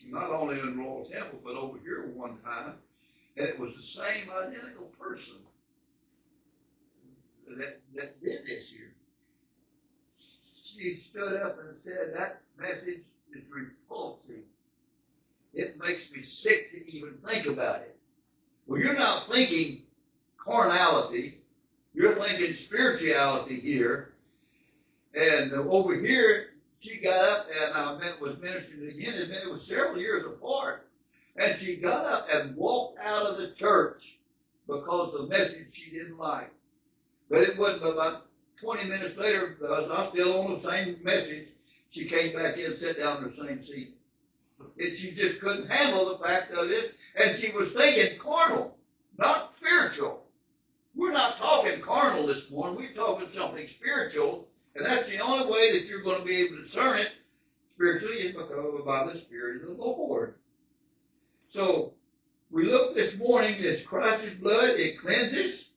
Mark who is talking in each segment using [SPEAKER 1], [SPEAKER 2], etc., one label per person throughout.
[SPEAKER 1] not only in Royal Temple, but over here one time, and it was the same identical person that did this here. She stood up and said, that message is repulsive. It makes me sick to even think about it. Well, you're not thinking carnality. You're thinking spirituality here. And over here, she got up and was ministering again. It was several years apart. And she got up and walked out of the church because of the message she didn't like. But it wasn't about 20 minutes later, I was still on the same message. She came back in and sat down in the same seat. And she just couldn't handle the fact of it. And she was thinking carnal, not spiritual. We're not talking carnal this morning. We're talking something spiritual. And that's the only way that you're going to be able to discern it spiritually is because by the Spirit of the Lord. So we look this morning at Christ's blood. It cleanses.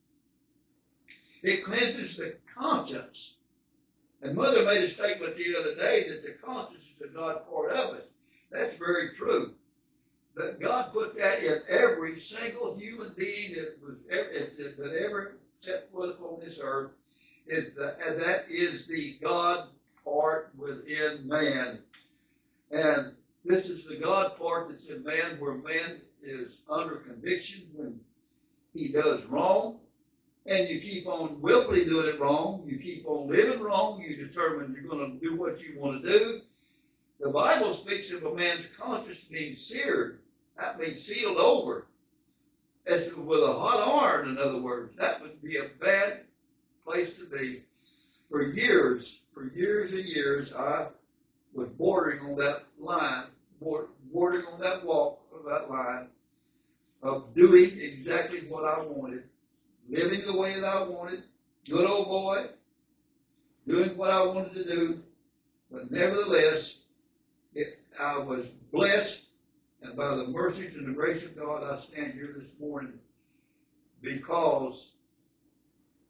[SPEAKER 1] It cleanses the conscience. And Mother made a statement the other day that the conscience is a God part of it. That's very true. That God put that in every single human being that ever set foot upon this earth. And that is the God part within man. And this is the God part that's in man, where man is under conviction when he does wrong. And you keep on willfully doing it wrong. You keep on living wrong. You determine you're going to do what you want to do. The Bible speaks of a man's conscience being seared. That means sealed over. As with a hot iron, in other words. That would be a bad place to be. For years and years, I was bordering on that line, bordering on that walk of that line of doing exactly what I wanted, living the way that I wanted, good old boy, doing what I wanted to do. But nevertheless, I was blessed, and by the mercies and the grace of God, I stand here this morning because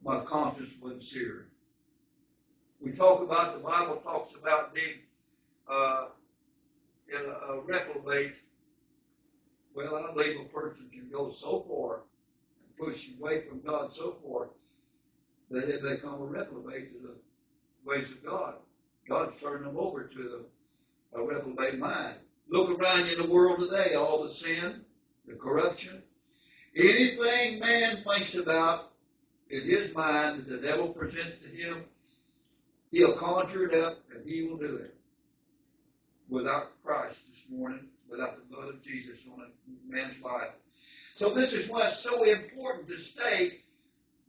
[SPEAKER 1] my conscience wasn't seared. We talk about, the Bible talks about being in a reprobate. Well, I believe a person can go so far and push away from God so far that they become a reprobate to the ways of God. God's turned them over to a reprobate mind. Look around in the world today, all the sin, the corruption, anything man thinks about in his mind that the devil presents to him, he'll conjure it up and he will do it. Without Christ this morning, without the blood of Jesus on a man's life. So this is why it's so important to stay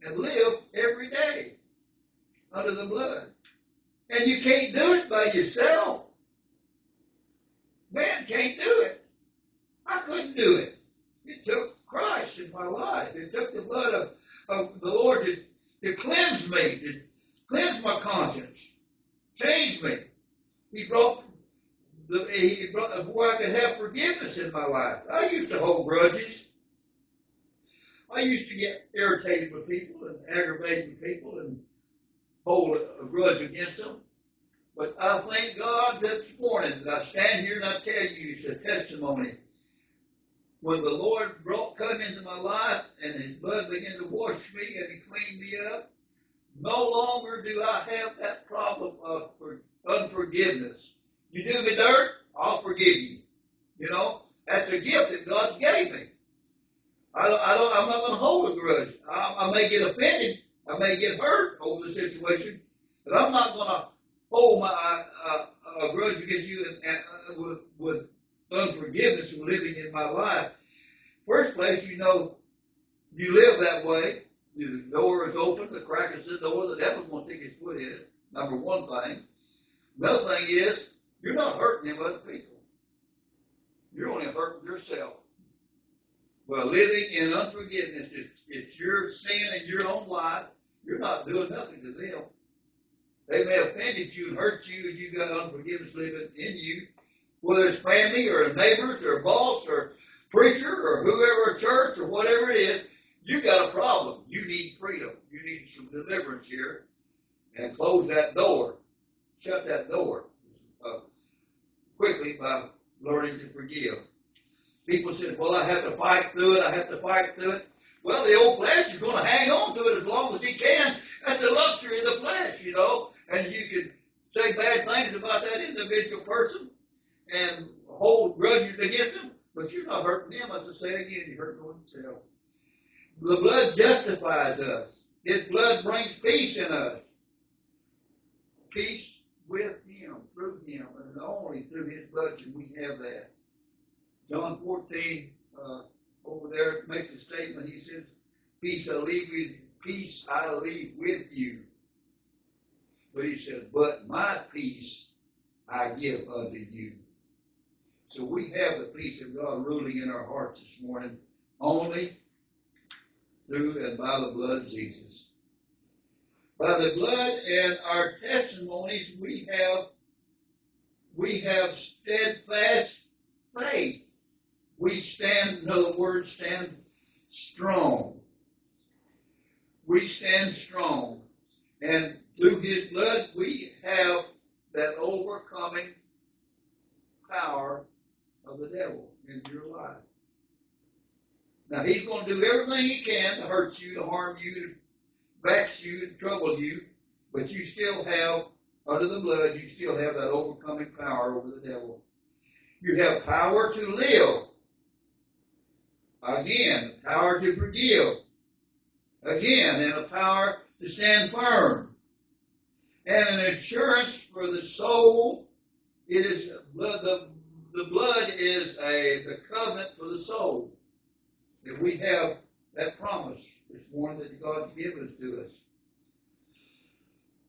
[SPEAKER 1] and live every day under the blood. And you can't do it by yourself. Man can't do it. I couldn't do it. It took Christ in my life. It took the blood of the Lord to cleanse me, to cleanse my conscience, change me. He brought where I could have forgiveness in my life. I used to hold grudges. I used to get irritated with people and aggravated with people and hold a grudge against them. But I thank God this morning that I stand here and I tell you it's a testimony. When the Lord come into my life and His blood began to wash me and He cleaned me up, no longer do I have that problem of unforgiveness. You do me dirt, I'll forgive you. You know, that's a gift that God's gave me. I'm not going to hold a grudge. I may get offended, I may get hurt over the situation, but I'm not going to hold a grudge against you with unforgiveness and living in my life. First place, you know, you live that way. The door is open, the crack is the door, the devil's going to stick his foot in it. Number one thing. Another thing is, you're not hurting them other people. You're only hurting yourself. Well, living in unforgiveness, it's your sin in your own life. You're not doing nothing to them. They may have offended you and hurt you, and you got unforgiveness living in you. Whether it's family or neighbors or a boss or preacher or whoever, church or whatever it is, you got a problem. You need freedom. You need some deliverance here. And close that door. Shut that door quickly by learning to forgive. People said, well, I have to fight through it. I have to fight through it. Well, the old flesh is going to hang on to it as long as he can. That's the luxury of the flesh, you know. And you can say bad things about that individual person and hold grudges against him, but you're not hurting him. As I say again, you're hurting yourself. The blood justifies us. His blood brings peace in us. Peace with him, through him, and only through his blood can we have that. John 14, over there, makes a statement. He says, peace I leave with you. But he says, but my peace I give unto you. So we have the peace of God ruling in our hearts this morning, only through and by the blood of Jesus. By the blood and our testimonies, we have steadfast faith. We stand, in other words, stand strong. We stand strong. And through his blood, we have that overcoming power of the devil in your life. Now, he's going to do everything he can to hurt you, to harm you, to vex you, to trouble you, but you still have, under the blood, you still have that overcoming power over the devil. You have power to live. Again, power to forgive. Again, and a power to stand firm. And an assurance for the soul. It is blood. The blood is the covenant for the soul. That we have that promise this morning that God's given us to us.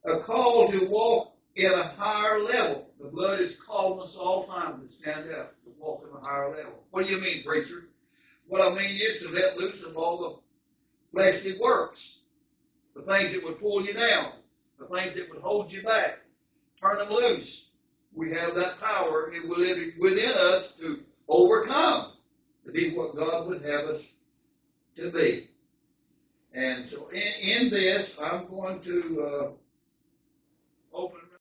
[SPEAKER 1] A call to walk in a higher level. The blood is calling us all the time to stand up, to walk in a higher level. What do you mean, preacher? What I mean is to let loose of all the fleshly works, the things that would pull you down, the things that would hold you back. Turn them loose. We have that power within us to overcome, to be what God would have us to be. And so in this, I'm going to open